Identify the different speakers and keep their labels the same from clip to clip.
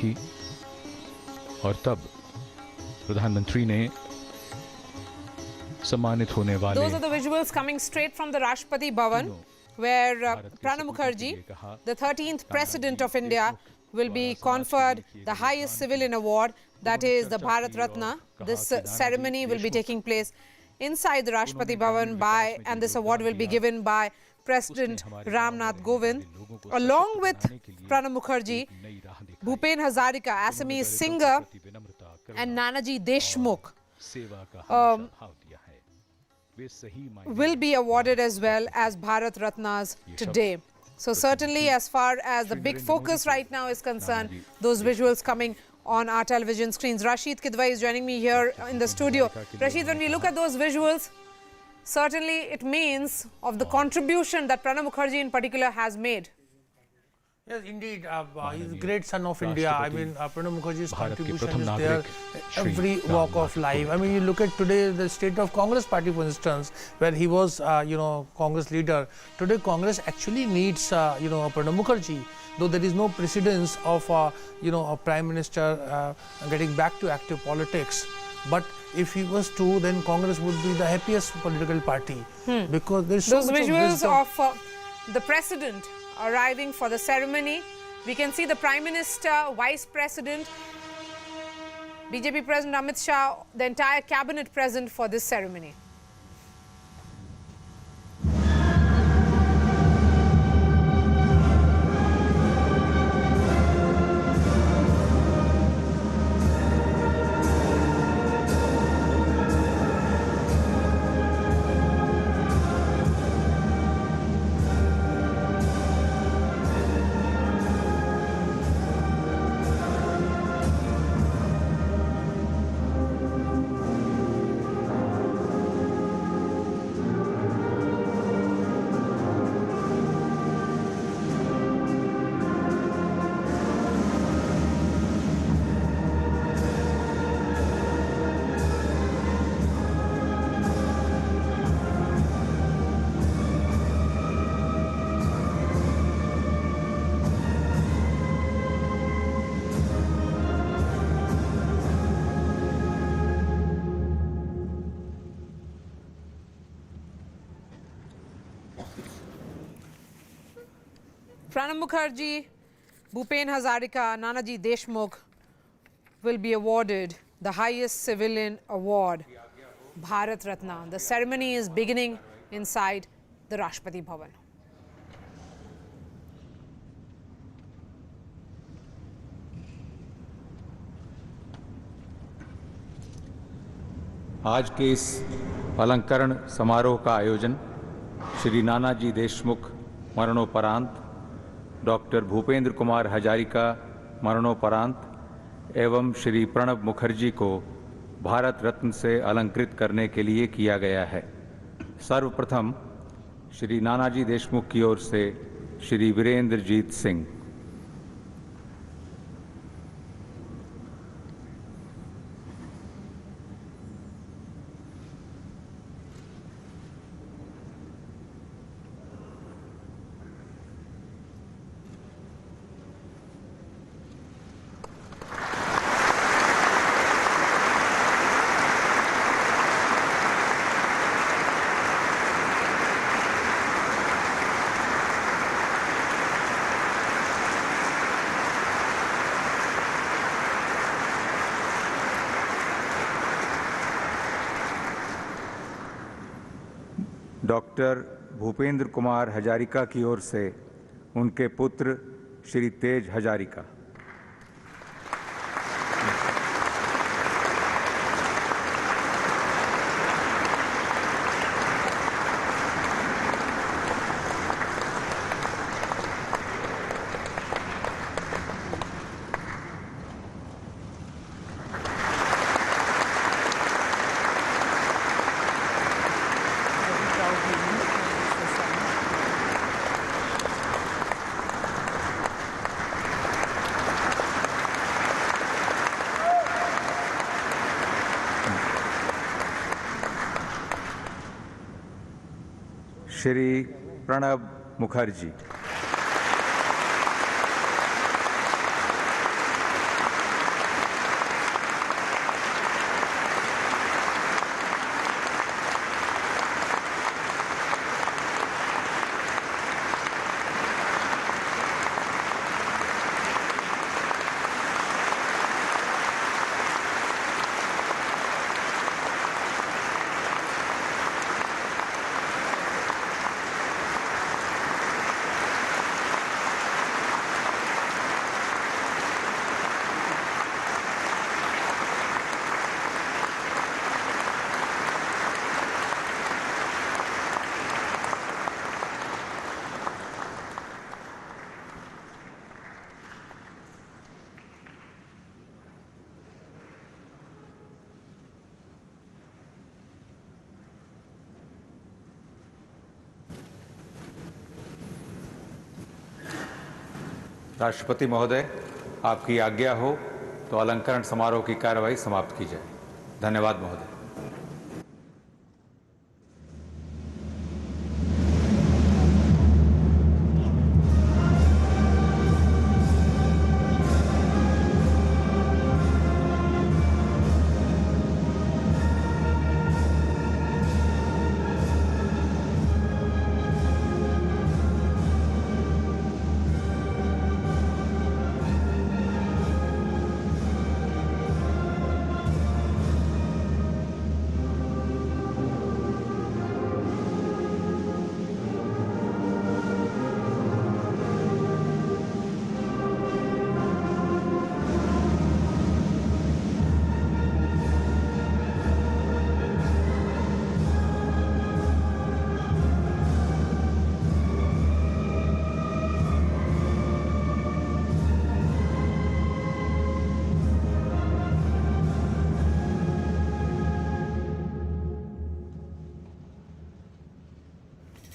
Speaker 1: की और तब प्रधानमंत्री ने सम्मानित होने वाले
Speaker 2: Those are the visuals coming straight from the Rashtrapati Bhavan, where Pranab Mukherjee, the 13th President of India, will be conferred the highest civilian award, that is the Bharat Ratna. This ceremony will be taking place inside the Rashtrapati Bhavan and this award will be given by President Ramnath Kovind. Along with Pranab Mukherjee, Bhupen Hazarika, Assamese singer, and Nanaji Deshmukh will be awarded as well as Bharat Ratnas today. So certainly, as far as the big focus right now is concerned, those visuals coming on our television screens. Rashid Kidwai is joining me here in the studio. Rashid, when we look at those visuals, certainly it means of the contribution that Pranab Mukherjee in particular has made.
Speaker 3: Yes, indeed. He's a great son of India. I mean, Pranab Mukherjee's contribution is there every walk of life. I mean, you look at today the state of Congress party, for instance, where he was, Congress leader. Today, Congress actually needs, Pranab Mukherjee. Though there is no precedence of, a prime minister getting back to active politics. But if he was to, then Congress would be the happiest political party because there's so
Speaker 2: those
Speaker 3: much
Speaker 2: visuals
Speaker 3: of
Speaker 2: the president arriving for the ceremony. We can see the Prime Minister, Vice President, BJP President Amit Shah, the entire cabinet present for this ceremony. Pranab Mukherjee, Bhupen Hazarika, Nanaji Deshmukh will be awarded the highest civilian award, Bharat Ratna. The ceremony is beginning inside the Rashtrapati Bhavan.
Speaker 4: आज के इस अलंकरण समारोह का आयोजन श्री नानाजी देशमुख मरणोपरांत doctor Bhupendra Kumar Hazarika मरणोपरांत एवं श्री प्रणब मुखर्जी को भारत रत्न से अलंकृत करने के लिए किया गया है। सर्वप्रथम श्री नानाजी देशमुख की ओर से श्री वीरेंद्रजीत सिंह। डॉक्टर भूपेंद्र कुमार हजारिका की ओर से उनके पुत्र श्री तेज हजारिका। श्री प्रणब मुखर्जी। राष्ट्रपति महोदय, आपकी आज्ञा हो तो अलंकरण समारोह की कार्यवाही समाप्त की जाए। धन्यवाद महोदय।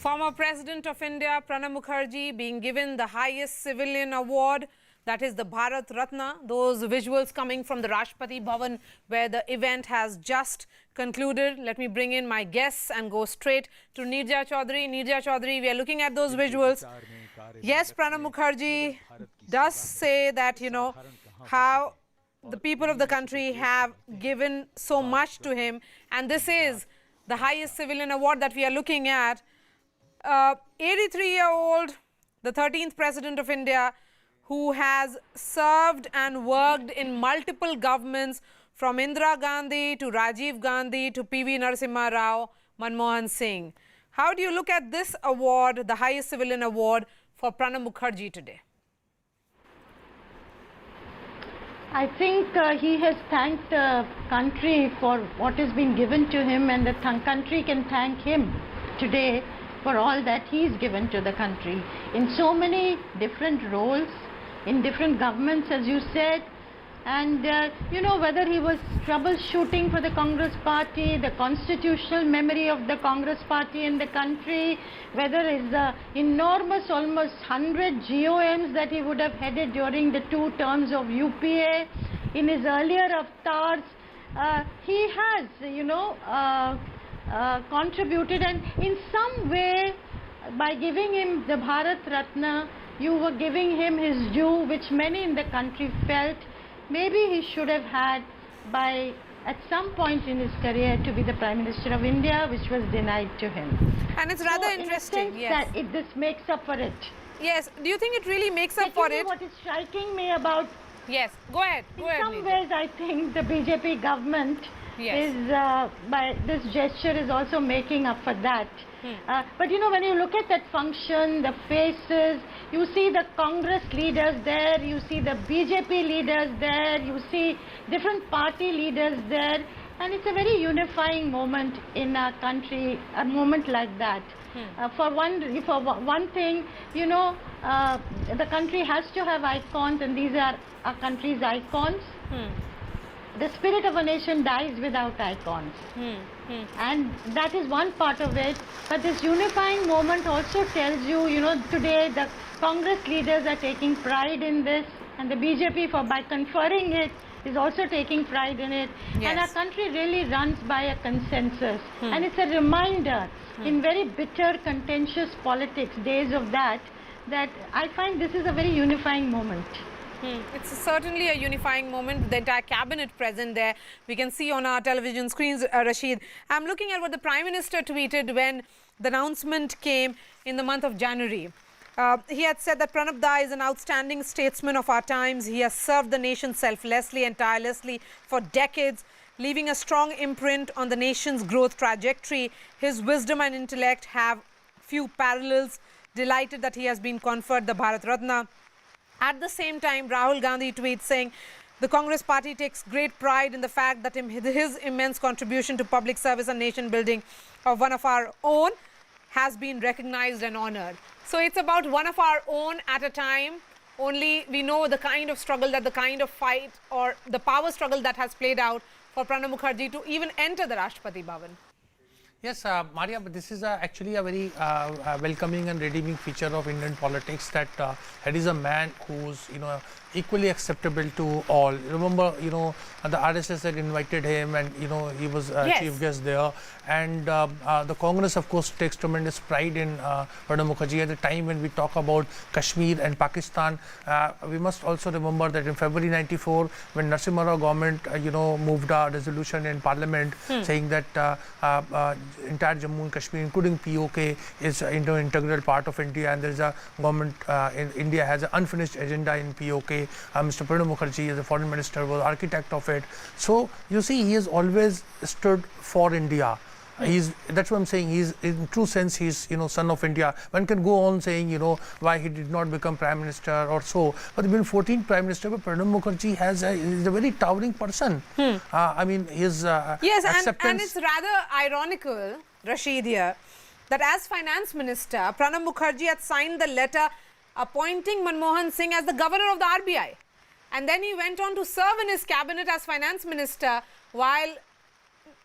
Speaker 2: Former President of India Pranab Mukherjee being given the highest civilian award, that is the Bharat Ratna. Those visuals coming from the Rashtrapati Bhavan where the event has just concluded. Let me bring in my guests and go straight to Neerja Chaudhary. Neerja Chaudhary, we are looking at those visuals. Yes, Pranab Mukherjee does say that, you know, how the people of the country have given so much to him, and this is the highest civilian award that we are looking at. 83-year-old, the 13th President of India, who has served and worked in multiple governments from Indira Gandhi to Rajiv Gandhi to P.V. Narasimha Rao, Manmohan Singh. How do you look at this award, the highest civilian award for Pranab Mukherjee today?
Speaker 5: I think he has thanked the country for what has been given to him, and the country can thank him today for all that he's given to the country in so many different roles, in different governments, as you said. And you know, whether he was troubleshooting for the Congress party, the constitutional memory of the Congress party in the country, whether his enormous almost 100 GOMs that he would have headed during the 2 terms of UPA, in his earlier avatars, he has, you know, contributed, and in some way, by giving him the Bharat Ratna, you were giving him his due, which many in the country felt maybe he should have had by at some point in his career to be the Prime Minister of India, which was denied to him.
Speaker 2: And it's rather interesting,
Speaker 5: in a sense
Speaker 2: yes.
Speaker 5: that this makes up for it.
Speaker 2: Yes, do you think it really makes up for it?
Speaker 5: What is striking me about,
Speaker 2: Yes, go ahead.
Speaker 5: in some
Speaker 2: Neerja.
Speaker 5: ways, I think the BJP government
Speaker 2: Yes.
Speaker 5: is, by this gesture, is also making up for that. But you know, when you look at that function, the faces, you see the Congress leaders there, you see the BJP leaders there, you see different party leaders there, and it's a very unifying moment in our country, a moment like that. For one thing, you know, the country has to have icons, and these are our country's icons. The spirit of a nation dies without icons. And that is one part of it. But this unifying moment also tells you, you know, today the Congress leaders are taking pride in this, and the BJP, by conferring it, is also taking pride in it.
Speaker 2: Yes.
Speaker 5: And our country really runs by a consensus. And it's a reminder in very bitter, contentious politics, days of that I find this is a very unifying moment.
Speaker 2: It's certainly a unifying moment. The entire cabinet present there. We can see on our television screens, Rashid. I'm looking at what the Prime Minister tweeted when the announcement came in the month of January. He had said that Pranab Da is an outstanding statesman of our times. He has served the nation selflessly and tirelessly for decades, leaving a strong imprint on the nation's growth trajectory. His wisdom and intellect have few parallels. Delighted that he has been conferred the Bharat Ratna. At the same time, Rahul Gandhi tweets saying, the Congress party takes great pride in the fact that his immense contribution to public service and nation building of one of our own has been recognized and honored. So it's about one of our own at a time. Only we know the kind of struggle, that the kind of fight or the power struggle that has played out for Pranab Mukherjee to even enter the Rashtrapati Bhavan.
Speaker 3: Yes, Maria, but this is actually a very welcoming and redeeming feature of Indian politics, that there is a man who's, equally acceptable to all. Remember, the RSS had invited him, and he was
Speaker 2: Yes.
Speaker 3: chief guest there. And the Congress, of course, takes tremendous pride in Pranab Mukherjee. At the time when we talk about Kashmir and Pakistan, we must also remember that in February '94, when Narasimha Rao government, moved a resolution in Parliament saying that entire Jammu and Kashmir, including POK, is integral part of India, and there is a government in India has an unfinished agenda in POK. Mr. Pranab Mukherjee, as a foreign minister, was architect of it. So you see, he has always stood for India. That's what I'm saying. He's, in true sense, he's son of India. One can go on saying why he did not become prime minister or so. But there have been 14 prime minister. But Pranab Mukherjee is a very towering person. I mean, his
Speaker 2: Yes,
Speaker 3: acceptance.
Speaker 2: and it's rather ironical, Rashid, here, that as finance minister, Pranab Mukherjee had signed the letter appointing Manmohan Singh as the governor of the RBI. And then he went on to serve in his cabinet as finance minister while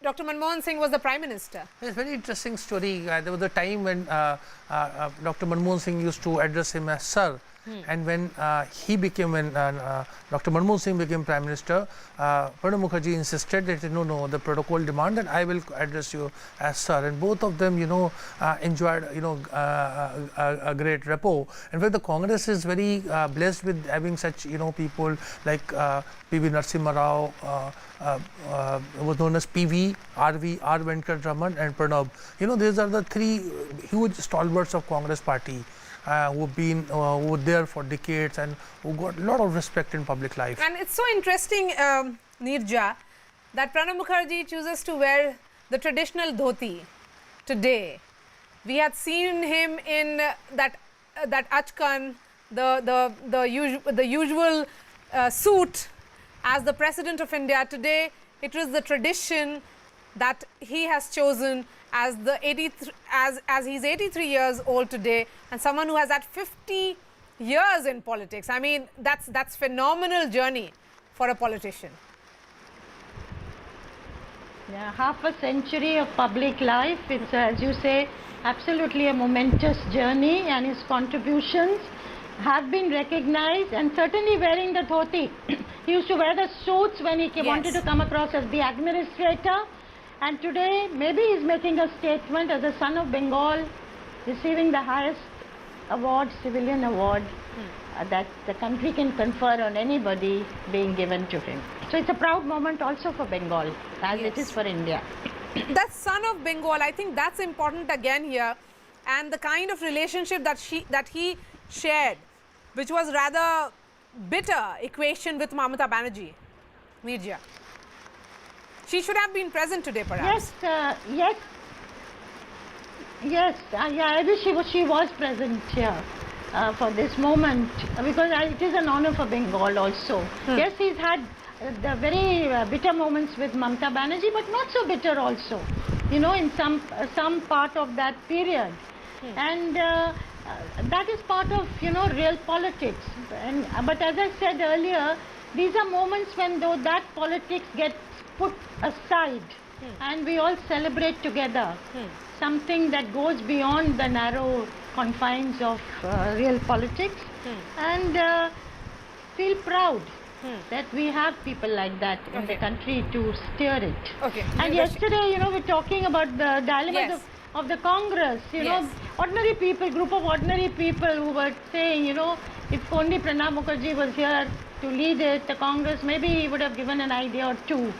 Speaker 2: Dr. Manmohan Singh was the prime minister.
Speaker 3: It's a very interesting story. There was a time when Dr. Manmohan Singh used to address him as sir. And when Dr. Manmohan Singh became Prime Minister, Pranab Mukherjee insisted that no, the protocol demanded I will address you as sir. And both of them, enjoyed, a great rapport. In fact, the Congress is very blessed with having such, people like P.V. Narasimha Rao, was known as PV, RV, R. Venkatraman, and Pranab. These are the three huge stalwarts of Congress party. Who were there for decades and who got a lot of respect in public life.
Speaker 2: And it's so interesting, Neerja, that Pranab Mukherjee chooses to wear the traditional dhoti today. We had seen him in that achkan, the usual suit as the President of India. Today, it was the tradition that he has chosen as he's 83 years old today, and someone who has had 50 years in politics. I mean, that's phenomenal journey for a politician.
Speaker 5: Yeah, half a century of public life. It's, as you say, absolutely a momentous journey, and his contributions have been recognized, and certainly wearing the dhoti. He used to wear the suits when he wanted to come across as the administrator. And today, maybe he's making a statement as a son of Bengal, receiving the highest award, civilian award, that the country can confer on anybody, being given to him. So it's a proud moment also for Bengal, as it is for India.
Speaker 2: That son of Bengal, I think that's important again here, and the kind of relationship that he shared, which was rather bitter equation with Mamata Banerjee. Neerja. She should have been present today, perhaps.
Speaker 5: Yes, I wish she was present here for this moment, because it is an honor for Bengal also. Yes, he's had the very bitter moments with Mamata Banerjee, but not so bitter also, in some part of that period. And that is part of, real politics. But as I said earlier, these are moments when that politics gets put aside and we all celebrate together something that goes beyond the narrow confines of real politics, and feel proud that we have people like that in the country to steer it.
Speaker 2: Okay.
Speaker 5: And yesterday, we're talking about the dilemmas of the Congress, ordinary people, group of ordinary people who were saying, if only Pranab Mukherjee was here to lead it, the Congress, maybe he would have given an idea or two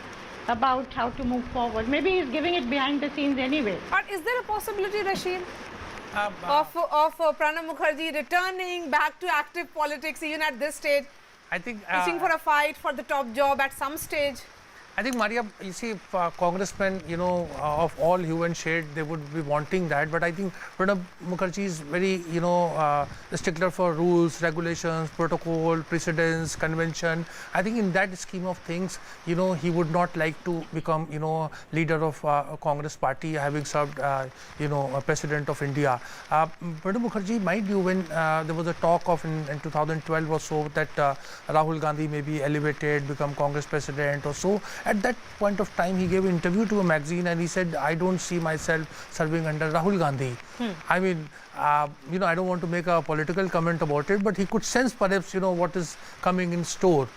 Speaker 5: about how to move forward. Maybe he's giving it behind the scenes anyway.
Speaker 2: Or is there a possibility, Rashid, of Pranab Mukherjee returning back to active politics even at this stage?
Speaker 3: I think
Speaker 2: Pitching for a fight for the top job at some stage?
Speaker 3: I think, Maria, you see, congressmen, of all hue and shade, they would be wanting that. But I think Pranab Mukherjee is very, a stickler for rules, regulations, protocol, precedents, convention. I think in that scheme of things, he would not like to become, leader of a Congress party, having served, a president of India. Pranab Mukherjee, mind you, when there was a talk of in 2012 or so that Rahul Gandhi may be elevated, become Congress president or so. At that point of time, he gave an interview to a magazine and he said, I don't see myself serving under Rahul Gandhi. I mean, you know, I don't want to make a political comment about it, but he could sense perhaps, you know, what is coming in store.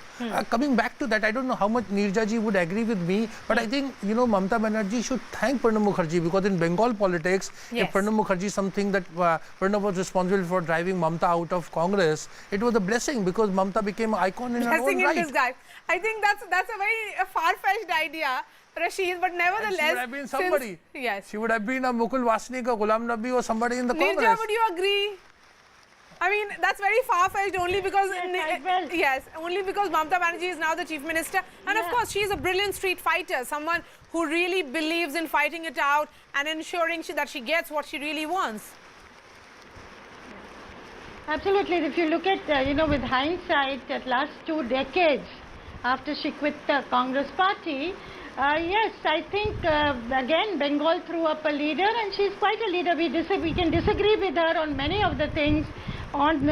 Speaker 3: Coming back to that, I don't know how much Neerja ji would agree with me, but I think, you know, Mamata Banerjee should thank Pranab Mukherjee, because in Bengal politics,
Speaker 2: Yes.
Speaker 3: if Pranab Mukherjee something that Pranab was responsible for driving Mamata out of Congress, it was a blessing because Mamata became an icon in her
Speaker 2: Blessing
Speaker 3: own
Speaker 2: in
Speaker 3: right.
Speaker 2: disguise. I think that's a very far-fetched idea, Rashid, but nevertheless,
Speaker 3: She would have been somebody.
Speaker 2: Yes.
Speaker 3: She would have been a Mukul Wasnik, a Ghulam Nabi, or somebody in the
Speaker 2: Neerja,
Speaker 3: Congress.
Speaker 2: would you agree? I mean, that's very far-fetched only because only because Mamata Banerjee is now the chief minister, and of course she is a brilliant street fighter, someone who really believes in fighting it out and ensuring that she gets what she really wants.
Speaker 5: Absolutely. If you look at, you know, with hindsight, at last 2 decades after she quit the Congress party, yes, I think again Bengal threw up a leader, and she's quite a leader. We can disagree with her on many of the things, on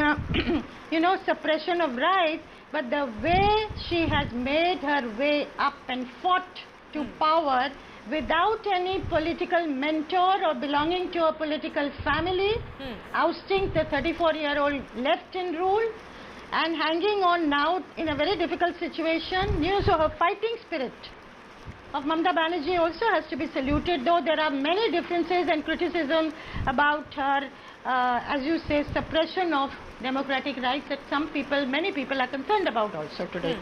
Speaker 5: you know, suppression of rights, but the way she has made her way up and fought to power without any political mentor or belonging to a political family, ousting the 34-year-old left-in rule and hanging on now in a very difficult situation, you know, so her fighting spirit of Mamata Banerjee also has to be saluted, though there are many differences and criticism about her, as you say, suppression of democratic rights that many people are concerned about also today.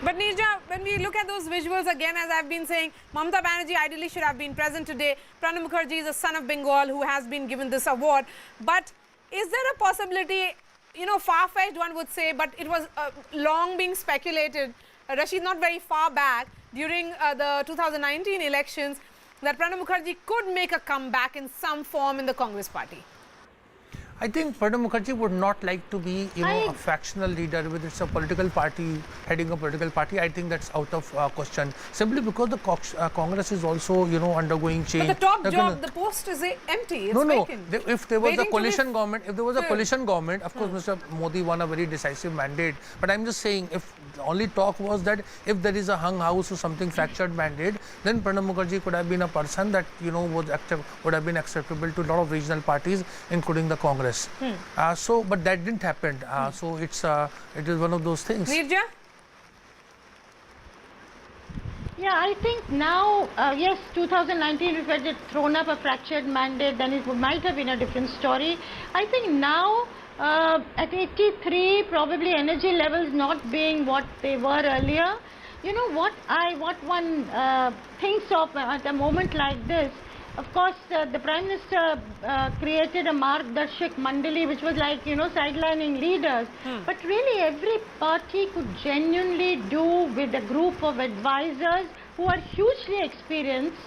Speaker 2: But Neerja, when we look at those visuals again, as I've been saying, Mamata Banerjee ideally should have been present today. Pranab Mukherjee is a son of Bengal who has been given this award. But is there a possibility, you know, far-fetched one would say, but it was long being speculated, Rashid, not very far back, during the 2019 elections, that Pranab Mukherjee could make a comeback in some form in the Congress party?
Speaker 3: I think Pranab Mukherjee would not like to be, you know, a factional leader, whether it's a political party, heading a political party. I think that's out of question. Simply because the Congress is also, you know, undergoing change.
Speaker 2: But the top job, the post is empty. It's vacant.
Speaker 3: If there was a
Speaker 2: Waiting to
Speaker 3: coalition
Speaker 2: be
Speaker 3: government, of course, Mr. Modi won a very decisive mandate. But I'm just saying, if the only talk was that if there is a hung house or something fractured mandate, then Pranab Mukherjee could have been a person that, you know, would have been acceptable to a lot of regional parties, including the Congress. But that didn't happen. So it is one of those things.
Speaker 2: Neerja?
Speaker 5: Yeah, I think now, yes, 2019, if it had thrown up a fractured mandate, then it might have been a different story. I think now, at 83, probably energy levels not being what they were earlier. You know, what one thinks of at a moment like this, of course, the Prime Minister created a Margdarshak Mandali, which was like, you know, sidelining leaders. But really, every party could genuinely do with a group of advisors who are hugely experienced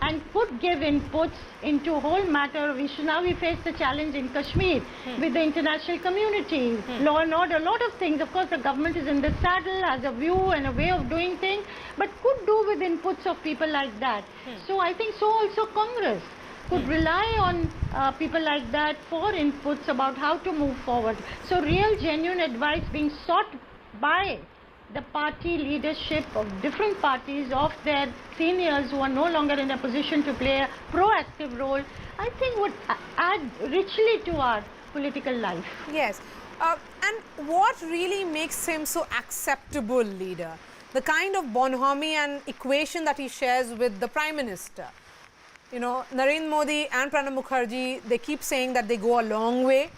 Speaker 5: and could give inputs into whole matter of issue. Now we face the challenge in Kashmir with the international community, law and order, a lot of things. Of course, the government is in the saddle, has a view and a way of doing things, but could do with inputs of people like that. So I think so also Congress could rely on people like that for inputs about how to move forward. So real genuine advice being sought by the party leadership of different parties, of their seniors who are no longer in a position to play a proactive role, I think would add richly to our political life.
Speaker 2: Yes. And what really makes him so acceptable leader? The kind of bonhomie and equation that he shares with the Prime Minister. You know, Narendra Modi and Pranab Mukherjee, they keep saying that they go a long way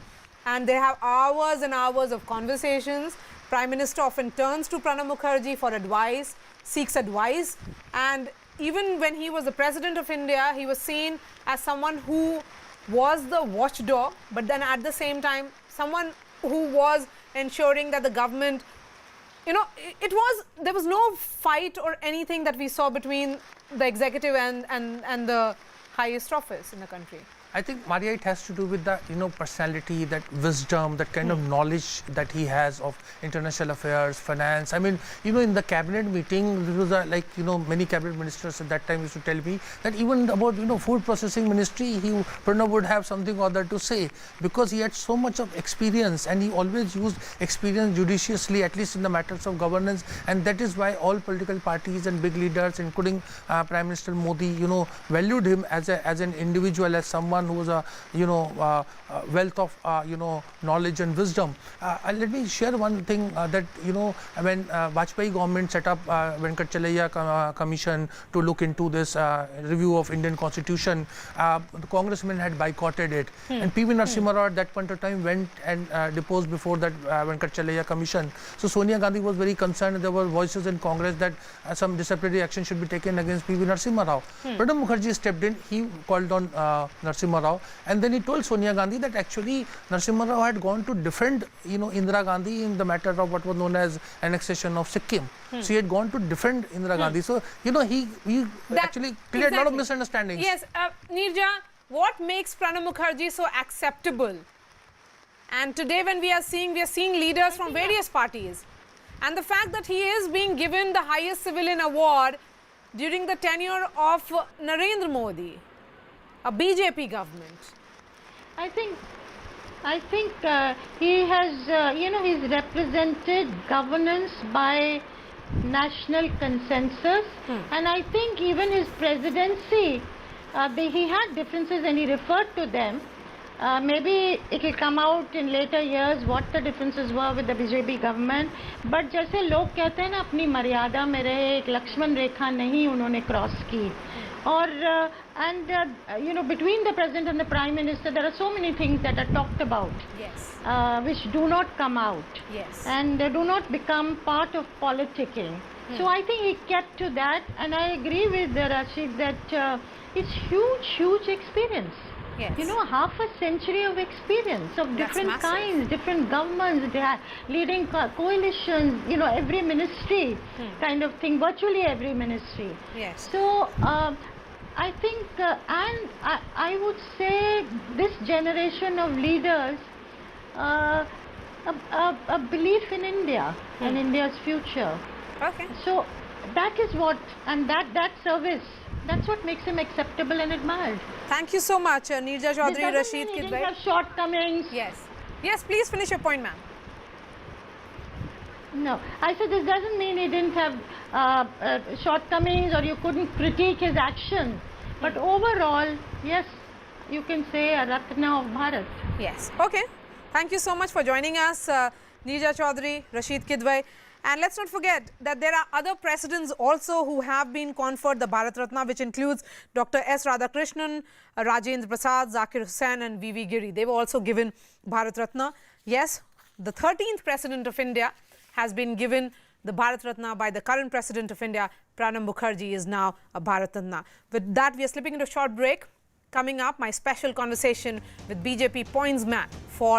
Speaker 2: and they have hours and hours of conversations. Prime Minister often turns to Pranab Mukherjee for advice, seeks advice, and even when he was the President of India, he was seen as someone who was the watchdog, but then at the same time, someone who was ensuring that the government, you know, there was no fight or anything that we saw between the executive and the highest office in the country.
Speaker 3: I think, Maria, it has to do with the personality, that wisdom, that kind of knowledge that he has of international affairs, finance. I mean, in the cabinet meeting, there was many cabinet ministers at that time used to tell me that even about food processing ministry, Pranab would have something or other to say, because he had so much of experience, and he always used experience judiciously, at least in the matters of governance, and that is why all political parties and big leaders, including Prime Minister Modi, valued him as an individual, as someone who was a wealth of knowledge and wisdom. Let me share one thing that when Vajpayee government set up Venkatachalaya Commission to look into this review of Indian Constitution, the congressmen had boycotted it, and P.V. Narasimha Rao at that point of time went and deposed before that Venkatachalaya Commission. So Sonia Gandhi was very concerned. There were voices in Congress that some disciplinary action should be taken against P.V. Narasimha Rao. Pranab Mukherjee stepped in. He called on Narasimha Rao, and then he told Sonia Gandhi that actually Narasimha Rao had gone to defend Indira Gandhi in the matter of what was known as annexation of Sikkim. So he had gone to defend Indira Gandhi. So he actually cleared a lot of misunderstandings.
Speaker 2: Yes, Neerja, what makes Pranab Mukherjee so acceptable? And today when we are seeing leaders from various parties, and the fact that he is being given the highest civilian award during the tenure of Narendra Modi, a BJP government.
Speaker 5: I think he has, he's represented governance by national consensus, and I think even his presidency, he had differences and he referred to them. Maybe it will come out in later years what the differences were with the BJP government, but जैसे लोग कहते हैं ना, अपनी मर्यादा में रहे, एक लक्ष्मण रेखा नहीं उन्होंने क्रॉस की. Or between the president and the prime minister, there are so many things that are talked about,
Speaker 2: yes,
Speaker 5: which do not come out,
Speaker 2: yes,
Speaker 5: and do not become part of politicking. So I think he kept to that, and I agree with Rashid that it's huge experience.
Speaker 2: yes.
Speaker 5: Half a century of experience of different
Speaker 2: massive.
Speaker 5: kinds, different governments, they are leading coalitions, every ministry kind of thing, virtually every ministry.
Speaker 2: Yes.
Speaker 5: So I think, and I would say this generation of leaders, a belief in India and India's future.
Speaker 2: Okay.
Speaker 5: So that is what, and that service, that's what makes him acceptable and admired.
Speaker 2: Thank you so much, Neerja Chaudhary, Rashid
Speaker 5: He didn't
Speaker 2: Kidwai.
Speaker 5: have shortcomings.
Speaker 2: Yes. Yes, please finish your point, ma'am.
Speaker 5: No, I said this doesn't mean he didn't have shortcomings or you couldn't critique his action. But overall, yes, you can say a Ratna of Bharat.
Speaker 2: Yes. Okay. Thank you so much for joining us, Neerja Chaudhary, Rashid Kidwai. And let's not forget that there are other presidents also who have been conferred the Bharat Ratna, which includes Dr. S. Radhakrishnan, Rajendra Prasad, Zakir Hussain and V.V. Giri. They were also given Bharat Ratna. Yes, the 13th President of India has been given the Bharat Ratna by the current President of India. Pranab Mukherjee is now a Bharat Ratna. With that, we are slipping into a short break. Coming up, my special conversation with BJP points man for